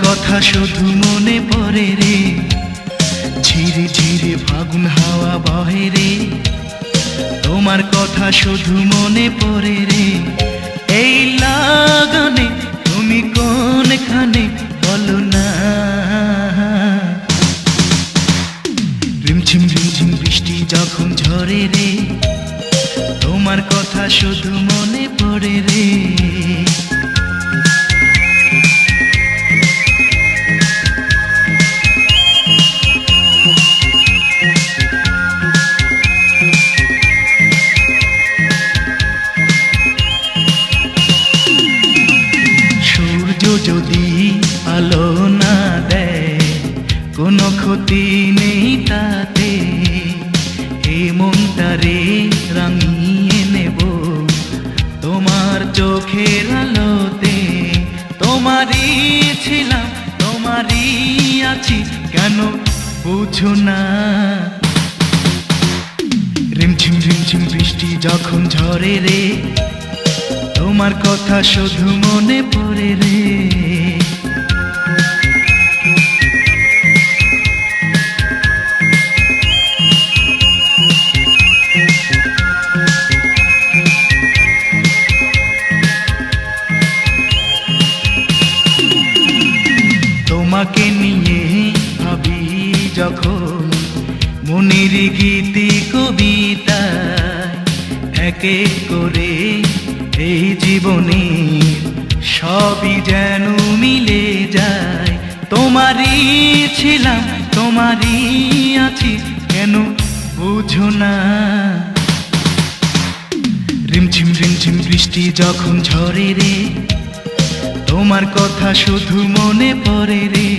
কথা শুধু মনে পড়ে রে, ঝিরে ঝিরে ফাগুন হাওয়া বহে রে। তোমার কথা শুধু মনে পড়ে রে, এই লাগনে তুমি কোনখানে বলো না। রিমঝিম রিমঝিম বৃষ্টি যখন ঝরে রে, তোমার কথা শুধু মনে পড়ে রে। সূর্য যদি আলো না দেয়, কোনো ক্ষতি নেই তাতে। এই মনটারে রাঙিয়ে নেব তোমার চোখের আলোতে। তোমারই ছিলাম, তোমারই আছি, কেন বুঝো না। রিমঝিম রিমঝিম বৃষ্টি যখন ঝরে রে, তোমার কথা শুধু মনে পড়ে রে। তোমাকে নিয়ে ভাবি যখন মনের গীতি কবিতা, এক এক করে এই জীবনে সবই যেন মিলে যায়। তোমারই ছিলাম, তোমারই আছি, কেন বুঝো না। রিমঝিম রিমঝিম বৃষ্টি যখন ঝরে রে, তোমার কথা শুধু মনে পড়ে রে।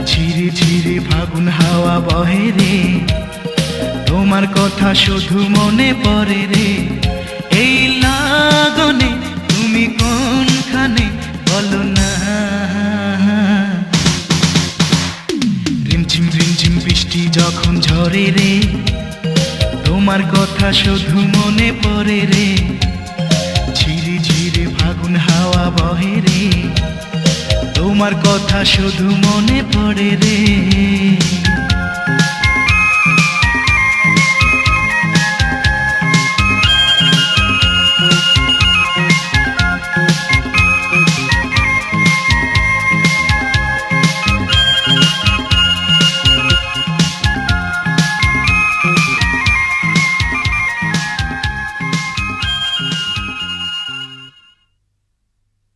ঝিরে ঝিরে ফাগুন হাওয়া বহে রে, তোমার কথা শুধু মনে পড়ে রে। এই লাগনে তুমি কোনখানে বলো না। রিমঝিম রিমঝিম বৃষ্টি যখন ঝরে রে, তোমার কথা শুধু মনে পড়ে রে। ঝিরে ঝিরে ফাগুন হাওয়া বহে রে, তোমার কথা শুধু মনে পড়ে রে।